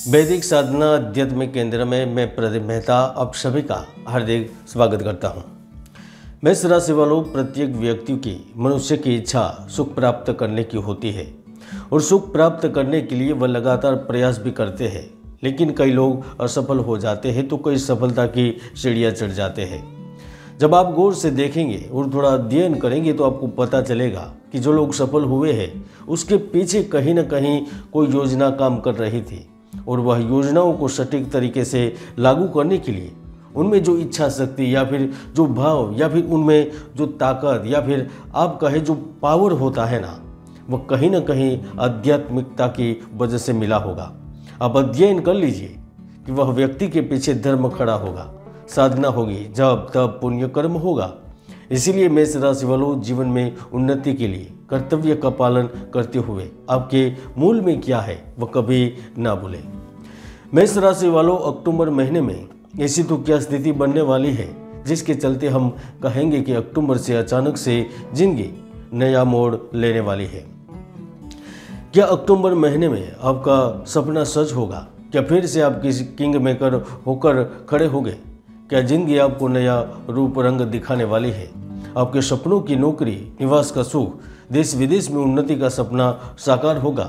वैदिक साधना अध्यात्म केंद्र में मैं प्रदीप मेहता आप सभी का हार्दिक स्वागत करता हूँ। मेष राशि वालों, प्रत्येक व्यक्ति की मनुष्य की इच्छा सुख प्राप्त करने की होती है और सुख प्राप्त करने के लिए वह लगातार प्रयास भी करते हैं, लेकिन कई लोग असफल हो जाते हैं तो कई सफलता की सीढ़ियाँ चढ़ जाते हैं। जब आप गौर से देखेंगे और थोड़ा अध्ययन करेंगे तो आपको पता चलेगा कि जो लोग सफल हुए हैं उसके पीछे कहीं ना कहीं कोई योजना काम कर रही थी और वह योजनाओं को सटीक तरीके से लागू करने के लिए उनमें जो इच्छा शक्ति या फिर जो भाव या फिर उनमें जो ताकत या फिर आप कहे जो पावर होता है ना, वह कहीं ना कहीं आध्यात्मिकता की वजह से मिला होगा। आप अध्ययन कर लीजिए कि वह व्यक्ति के पीछे धर्म खड़ा होगा, साधना होगी, जब तब पुण्य कर्म होगा। इसीलिए मेष राशि वालों, जीवन में उन्नति के लिए कर्तव्य का पालन करते हुए आपके मूल में क्या है वह कभी ना भूलें। मेष राशि वालों, अक्टूबर महीने में ऐसी तो क्या स्थिति बनने वाली है जिसके चलते हम कहेंगे कि अक्टूबर से अचानक से जिंदगी नया मोड़ लेने वाली है। क्या अक्टूबर महीने में आपका सपना सच होगा? क्या फिर से आप किसी किंग मेकर होकर खड़े होंगे? क्या जिंदगी आपको नया रूप रंग दिखाने वाली है? आपके सपनों की नौकरी, निवास का सुख, देश विदेश में उन्नति का सपना साकार होगा?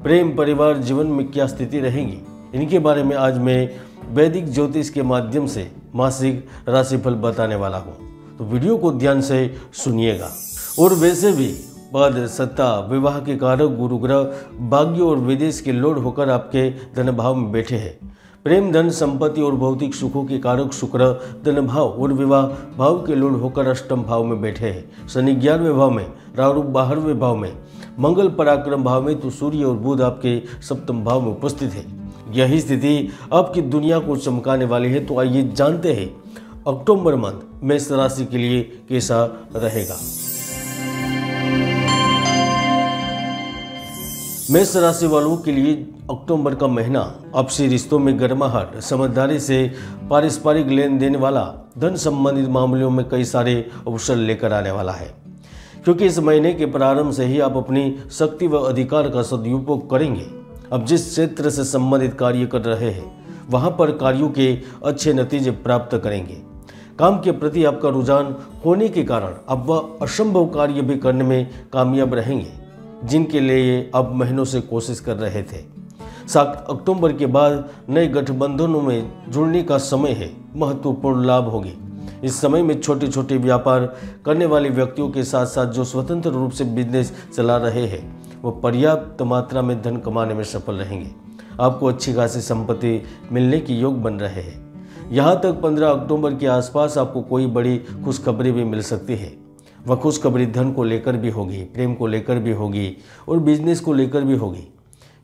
प्रेम, परिवार, जीवन में क्या स्थिति रहेगी? इनके बारे में आज मैं वैदिक ज्योतिष के माध्यम से मासिक राशिफल बताने वाला हूँ, तो वीडियो को ध्यान से सुनिएगा। और वैसे भी पद, सत्ता, विवाह के कारक गुरु ग्रह भाग्य और विदेश के लॉर्ड होकर आपके धन भाव में बैठे हैं। प्रेम, धन, संपत्ति और भौतिक सुखों के कारक शुक्र धन भाव और विवाह भाव के लॉर्ड होकर अष्टम भाव में बैठे हैं। शनि 11वें भाव में, राहु 12वें भाव में, मंगल पराक्रम भाव में, तो सूर्य और बुध आपके सप्तम भाव में उपस्थित है। यही स्थिति आपकी दुनिया को चमकाने वाली है। तो आइए जानते हैं अक्टूबर मंथ मेष राशि के लिए कैसा रहेगा। मेष राशि वालों के लिए अक्टूबर का महीना आपसी रिश्तों में गर्माहट, समझदारी से पारस्परिक लेन देन वाला, धन संबंधित मामलों में कई सारे अवसर लेकर आने वाला है, क्योंकि इस महीने के प्रारंभ से ही आप अपनी शक्ति व अधिकार का सदुपयोग करेंगे। अब जिस क्षेत्र से संबंधित कार्य कर रहे हैं वहां पर कार्यों के अच्छे नतीजे प्राप्त करेंगे। काम के प्रति आपका रुझान होने के कारण अब वह असंभव कार्य भी करने में कामयाब रहेंगे जिनके लिए आप महीनों से कोशिश कर रहे थे। 7 अक्टूबर के बाद नए गठबंधनों में जुड़ने का समय है। महत्वपूर्ण लाभ होगी। इस समय में छोटे छोटे व्यापार करने वाले व्यक्तियों के साथ साथ जो स्वतंत्र रूप से बिजनेस चला रहे हैं वो पर्याप्त मात्रा में धन कमाने में सफल रहेंगे। आपको अच्छी खासी संपत्ति मिलने की योग बन रहे हैं। यहाँ तक 15 अक्टूबर के आसपास आपको कोई बड़ी खुशखबरी भी मिल सकती है। वह खुशखबरी धन को लेकर भी होगी, प्रेम को लेकर भी होगी और बिजनेस को लेकर भी होगी,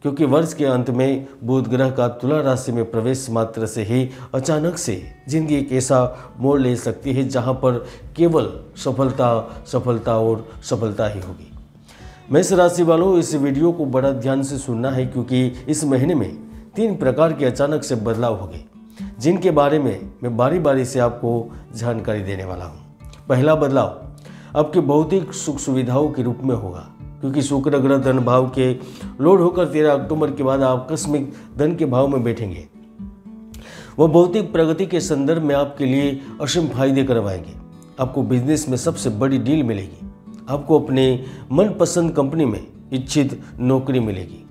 क्योंकि वर्ष के अंत में बुध ग्रह का तुला राशि में प्रवेश मात्र से ही अचानक से जिंदगी एक ऐसा मोड़ ले सकती है जहां पर केवल सफलता सफलता और सफलता ही होगी। मेष राशि वालों, इस वीडियो को बड़ा ध्यान से सुनना है, क्योंकि इस महीने में 3 प्रकार के अचानक से बदलाव होंगे जिनके बारे में मैं बारी बारी से आपको जानकारी देने वाला हूँ। पहला बदलाव आपके भौतिक सुख सुविधाओं के रूप में होगा, क्योंकि शुक्र ग्रह धन भाव के लॉर्ड होकर 13 अक्टूबर के बाद आकस्मिक धन के भाव में बैठेंगे। वह भौतिक प्रगति के संदर्भ में आपके लिए असीम फायदे करवाएंगे। आपको बिजनेस में सबसे बड़ी डील मिलेगी। आपको अपने मनपसंद कंपनी में इच्छित नौकरी मिलेगी।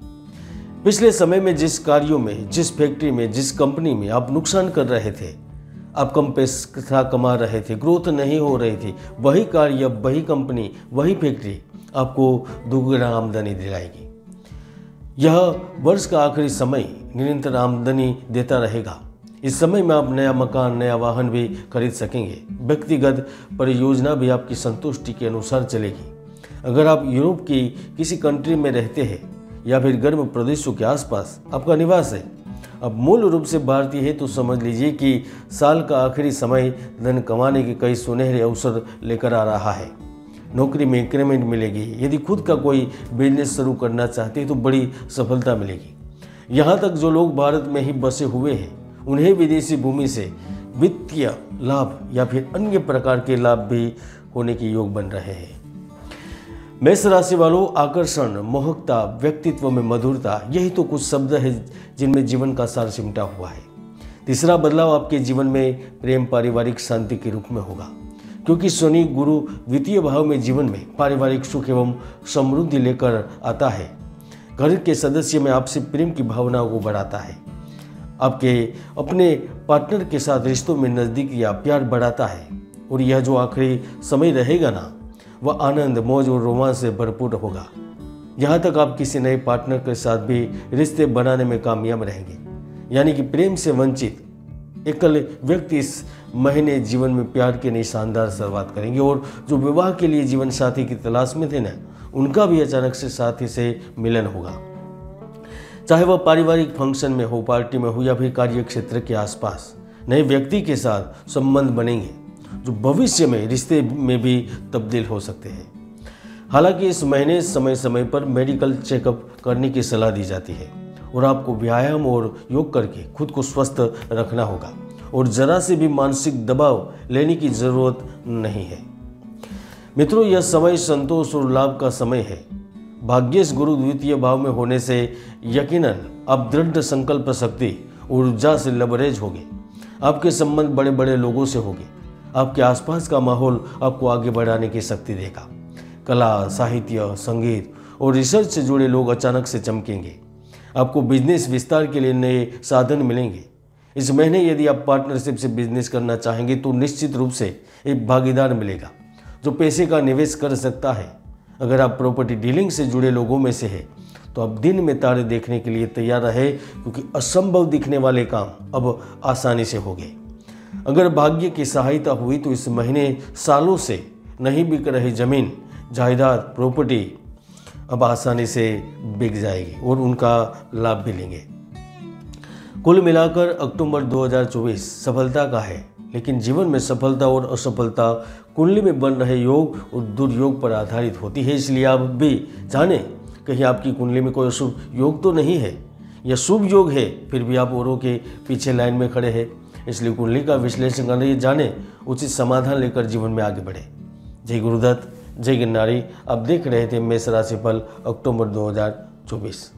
पिछले समय में जिस कार्यों में, जिस फैक्ट्री में, जिस कंपनी में आप नुकसान कर रहे थे, आप कम पैसा कमा रहे थे, ग्रोथ नहीं हो रही थी, वही कार्य, वही कंपनी, वही फैक्ट्री आपको दुगना आमदनी दिलाएगी। यह वर्ष का आखिरी समय निरंतर आमदनी देता रहेगा। इस समय में आप नया मकान, नया वाहन भी खरीद सकेंगे। व्यक्तिगत परियोजना भी आपकी संतुष्टि के अनुसार चलेगी। अगर आप यूरोप की किसी कंट्री में रहते हैं या फिर गर्म प्रदेशों के आसपास आपका निवास है, अब मूल रूप से भारतीय है, तो समझ लीजिए कि साल का आखिरी समय धन कमाने के कई सुनहरे अवसर लेकर आ रहा है। नौकरी में इंक्रीमेंट मिलेगी। यदि खुद का कोई बिजनेस शुरू करना चाहते हैं तो बड़ी सफलता मिलेगी। यहाँ तक जो लोग भारत में ही बसे हुए हैं उन्हें विदेशी भूमि से वित्तीय लाभ या फिर अन्य प्रकार के लाभ भी होने के योग बन रहे हैं। मेष राशि वालों, आकर्षण, मोहकता, व्यक्तित्व में मधुरता, यही तो कुछ शब्द है जिनमें जीवन का सार सिमटा हुआ है। तीसरा बदलाव आपके जीवन में प्रेम, पारिवारिक शांति के रूप में होगा, क्योंकि शनि गुरु द्वितीय भाव में जीवन में पारिवारिक सुख एवं समृद्धि लेकर आता है। घर के सदस्य में आपसे प्रेम की भावनाओं को बढ़ाता है। आपके अपने पार्टनर के साथ रिश्तों में नज़दीक या प्यार बढ़ाता है। और यह जो आखिरी समय रहेगा ना, वह आनंद, मौज और रोमांच से भरपूर होगा। यहाँ तक आप किसी नए पार्टनर के साथ भी रिश्ते बनाने में कामयाब रहेंगे। यानी कि प्रेम से वंचित एकल व्यक्ति इस महीने जीवन में प्यार की नई शानदार शुरुआत करेंगे। और जो विवाह के लिए जीवन साथी की तलाश में थे ना, उनका भी अचानक से साथी से मिलन होगा। चाहे वह पारिवारिक फंक्शन में हो, पार्टी में हो या फिर कार्य क्षेत्र के आसपास नए व्यक्ति के साथ संबंध बनेंगे, जो भविष्य में रिश्ते में भी तब्दील हो सकते हैं। हालांकि इस महीने समय समय पर मेडिकल चेकअप करने की सलाह दी जाती है और आपको व्यायाम और योग करके खुद को स्वस्थ रखना होगा और जरा से भी मानसिक दबाव लेने की जरूरत नहीं है। मित्रों, यह समय संतोष और लाभ का समय है। भाग्येश गुरु द्वितीय भाव में होने से यकीनन आप दृढ़ संकल्प शक्ति, ऊर्जा से लबरेज होगे। आपके संबंध बड़े बड़े लोगों से होंगे। आपके आसपास का माहौल आपको आगे बढ़ाने की शक्ति देगा। कला, साहित्य, संगीत और रिसर्च से जुड़े लोग अचानक से चमकेंगे। आपको बिजनेस विस्तार के लिए नए साधन मिलेंगे। इस महीने यदि आप पार्टनरशिप से बिजनेस करना चाहेंगे तो निश्चित रूप से एक भागीदार मिलेगा जो पैसे का निवेश कर सकता है। अगर आप प्रॉपर्टी डीलिंग से जुड़े लोगों में से हैं तो आप दिन में तारे देखने के लिए तैयार रहे, क्योंकि असंभव दिखने वाले काम अब आसानी से होंगे। अगर भाग्य की सहायता हुई तो इस महीने सालों से नहीं बिक रही जमीन, जायदाद, प्रॉपर्टी अब आसानी से बिक जाएगी और उनका लाभ भी लेंगे। कुल मिलाकर अक्टूबर 2024 सफलता का है, लेकिन जीवन में सफलता और असफलता कुंडली में बन रहे योग और दुर्योग पर आधारित होती है। इसलिए आप भी जानें कहीं आपकी कुंडली में कोई अशुभ योग तो नहीं है या शुभ योग है, फिर भी आप औरों के पीछे लाइन में खड़े हैं। इसलिए कुंडली का विश्लेषण करने जाने, उचित समाधान लेकर जीवन में आगे बढ़े। जय गुरुदत्त, जय गिरनारी। आप देख रहे थे मेष राशि फल अक्टूबर 2024।